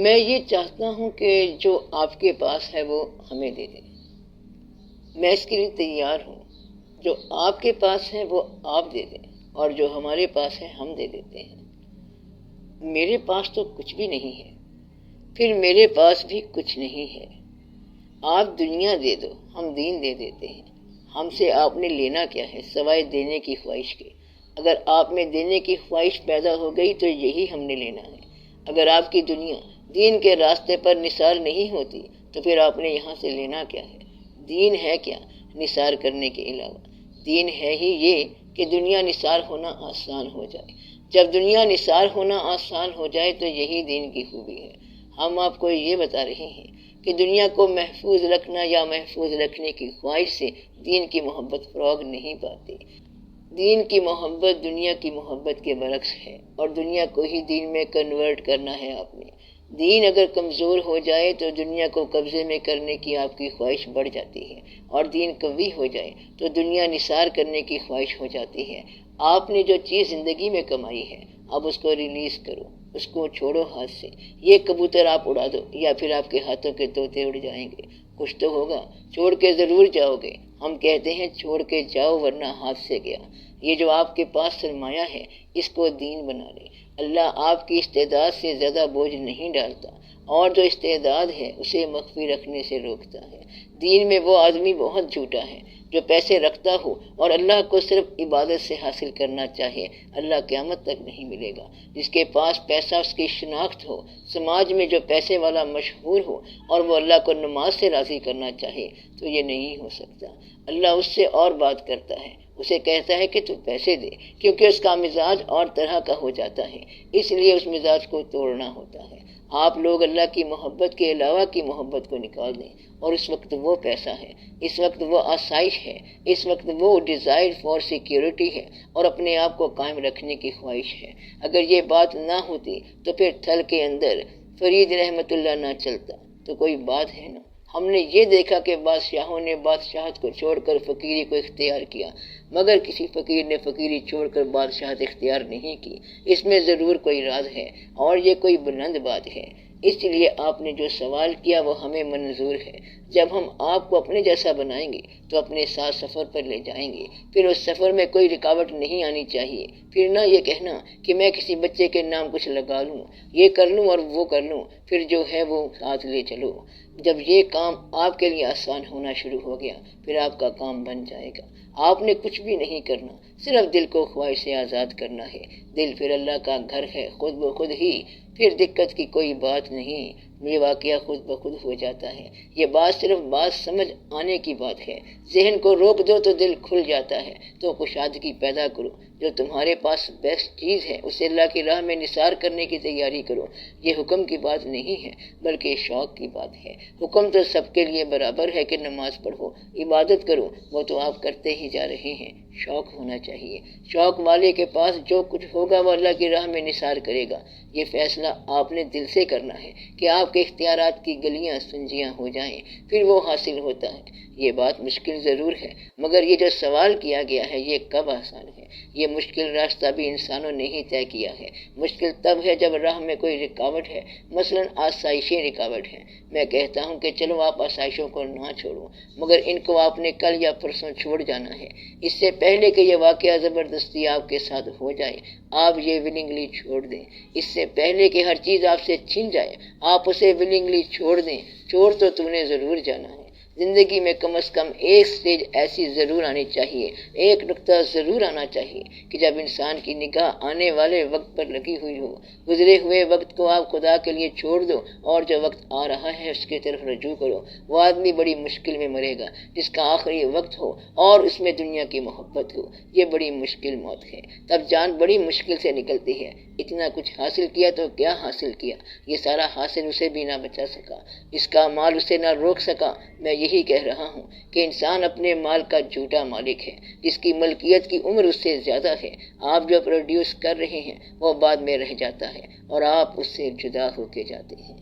میں یہ چاہتا ہوں کہ جو آپ کے پاس ہے وہ ہمیں دے دیں، میں اس کے لیے تیار ہوں۔ جو آپ کے پاس ہے وہ آپ دے دیں اور جو ہمارے پاس ہے ہم دے دیتے ہیں۔ میرے پاس تو کچھ بھی نہیں ہے، پھر میرے پاس بھی کچھ نہیں ہے۔ آپ دنیا دے دو، ہم دین دے دیتے ہیں۔ ہم سے آپ نے لینا کیا ہے سوائے دینے کی خواہش کے؟ اگر آپ میں دینے کی خواہش پیدا ہو گئی تو یہی ہم نے لینا ہے۔ اگر آپ کی دنیا دین کے راستے پر نثار نہیں ہوتی تو پھر آپ نے یہاں سے لینا کیا ہے؟ دین ہے کیا نثار کرنے کے علاوہ؟ دین ہے ہی یہ کہ دنیا نثار ہونا آسان ہو جائے۔ جب دنیا نثار ہونا آسان ہو جائے تو یہی دین کی خوبی ہے۔ ہم آپ کو یہ بتا رہے ہیں کہ دنیا کو محفوظ رکھنا یا محفوظ رکھنے کی خواہش سے دین کی محبت فروغ نہیں پاتی۔ دین کی محبت دنیا کی محبت کے برعکس ہے اور دنیا کو ہی دین میں کنورٹ کرنا ہے آپ نے۔ دین اگر کمزور ہو جائے تو دنیا کو قبضے میں کرنے کی آپ کی خواہش بڑھ جاتی ہے، اور دین قوی ہو جائے تو دنیا نثار کرنے کی خواہش ہو جاتی ہے۔ آپ نے جو چیز زندگی میں کمائی ہے اب اس کو ریلیز کرو، اس کو چھوڑو ہاتھ سے۔ یہ کبوتر آپ اڑا دو یا پھر آپ کے ہاتھوں کے طوطے اڑ جائیں گے، کچھ تو ہوگا، چھوڑ کے ضرور جاؤ گے۔ ہم کہتے ہیں چھوڑ کے جاؤ ورنہ ہاتھ سے گیا۔ یہ جو آپ کے پاس سرمایہ ہے اس کو دین بنا لیں۔ اللہ آپ کی استعداد سے زیادہ بوجھ نہیں ڈالتا، اور جو استعداد ہے اسے مخفی رکھنے سے روکتا ہے۔ دین میں وہ آدمی بہت جھوٹا ہے جو پیسے رکھتا ہو اور اللہ کو صرف عبادت سے حاصل کرنا چاہے، اللہ قیامت تک نہیں ملے گا۔ جس کے پاس پیسہ اس کی شناخت ہو، سماج میں جو پیسے والا مشہور ہو اور وہ اللہ کو نماز سے راضی کرنا چاہے تو یہ نہیں ہو سکتا۔ اللہ اس سے اور بات کرتا ہے، اسے کہتا ہے کہ تو پیسے دے، کیونکہ اس کا مزاج اور طرح کا ہو جاتا ہے، اس لیے اس مزاج کو توڑنا ہوتا ہے۔ آپ لوگ اللہ کی محبت کے علاوہ کی محبت کو نکال دیں اور اس وقت وہ پیسہ ہے، اس وقت وہ آسائش ہے، اس وقت وہ ڈیزائر فار سیکیورٹی ہے اور اپنے آپ کو قائم رکھنے کی خواہش ہے۔ اگر یہ بات نہ ہوتی تو پھر تھل کے اندر فرید رحمت اللہ نہ چلتا تو کوئی بات ہے نا۔ ہم نے یہ دیکھا کہ بادشاہوں نے بادشاہت کو چھوڑ کر فقیری کو اختیار کیا، مگر کسی فقیر نے فقیری چھوڑ کر بادشاہت اختیار نہیں کی۔ اس میں ضرور کوئی راز ہے اور یہ کوئی بلند بات ہے، اس لیے آپ نے جو سوال کیا وہ ہمیں منظور ہے۔ جب ہم آپ کو اپنے جیسا بنائیں گے تو اپنے ساتھ سفر پر لے جائیں گے، پھر اس سفر میں کوئی رکاوٹ نہیں آنی چاہیے۔ پھر نہ یہ کہنا کہ میں کسی بچے کے نام کچھ لگا لوں، یہ کر لوں اور وہ کر لوں، پھر جو ہے وہ ساتھ لے چلو۔ جب یہ کام آپ کے لیے آسان ہونا شروع ہو گیا پھر آپ کا کام بن جائے گا۔ آپ نے کچھ بھی نہیں کرنا، صرف دل کو خواہش سے آزاد کرنا ہے۔ دل پھر اللہ کا گھر ہے خود بخود ہی، پھر دقت کی کوئی بات نہیں، یہ واقعہ خود بخود ہو جاتا ہے۔ یہ بات صرف بات سمجھ آنے کی بات ہے۔ ذہن کو روک دو تو دل کھل جاتا ہے، تو کشادگی پیدا کرو۔ جو تمہارے پاس بیسٹ چیز ہے اسے اللہ کی راہ میں نثار کرنے کی تیاری کرو۔ یہ حکم کی بات نہیں ہے بلکہ شوق کی بات ہے۔ حکم تو سب کے لیے برابر ہے کہ نماز پڑھو، عبادت کرو، وہ تو آپ کرتے ہی جا رہے ہیں۔ شوق ہونا چاہیے۔ شوق والے کے پاس جو کچھ ہوگا وہ اللہ کی راہ میں نثار کرے گا۔ یہ فیصلہ آپ نے دل سے کرنا ہے کہ آپ کے اختیارات کی گلیاں سنجیاں ہو جائیں، پھر وہ حاصل ہوتا ہے۔ یہ بات مشکل ضرور ہے، مگر یہ جو سوال کیا گیا ہے یہ کب آسان ہے؟ یہ مشکل راستہ بھی انسانوں نے ہی طے کیا ہے۔ مشکل تب ہے جب راہ میں کوئی رکاوٹ ہے، مثلاً آسائشیں رکاوٹ ہیں۔ میں کہتا ہوں کہ چلو آپ آسائشوں کو نہ چھوڑو، مگر ان کو آپ نے کل یا پرسوں چھوڑ جانا ہے۔ اس سے پہلے کہ یہ واقعہ زبردستی آپ کے ساتھ ہو جائے آپ یہ ولنگلی چھوڑ دیں۔ اس سے پہلے کہ ہر چیز آپ سے چھن جائے آپ اسے ولنگلی چھوڑ دیں۔ چھوڑ تو تم نے ضرور جانا ہے۔ زندگی میں کم از کم ایک سٹیج ایسی ضرور آنی چاہیے، ایک نقطہ ضرور آنا چاہیے کہ جب انسان کی نگاہ آنے والے وقت پر لگی ہوئی ہو۔ گزرے ہوئے وقت کو آپ خدا کے لیے چھوڑ دو اور جو وقت آ رہا ہے اس کی طرف رجوع کرو۔ وہ آدمی بڑی مشکل میں مرے گا جس کا آخری وقت ہو اور اس میں دنیا کی محبت ہو۔ یہ بڑی مشکل موت ہے، تب جان بڑی مشکل سے نکلتی ہے۔ اتنا کچھ حاصل کیا تو کیا حاصل کیا؟ یہ سارا حاصل اسے بھی نہ بچا سکا، اس کا مال اسے نہ روک سکا۔ میں یہی کہہ رہا ہوں کہ انسان اپنے مال کا جھوٹا مالک ہے، جس کی ملکیت کی عمر اس سے زیادہ ہے۔ آپ جو پروڈیوس کر رہے ہیں وہ بعد میں رہ جاتا ہے اور آپ اس سے جدا ہو کے جاتے ہیں۔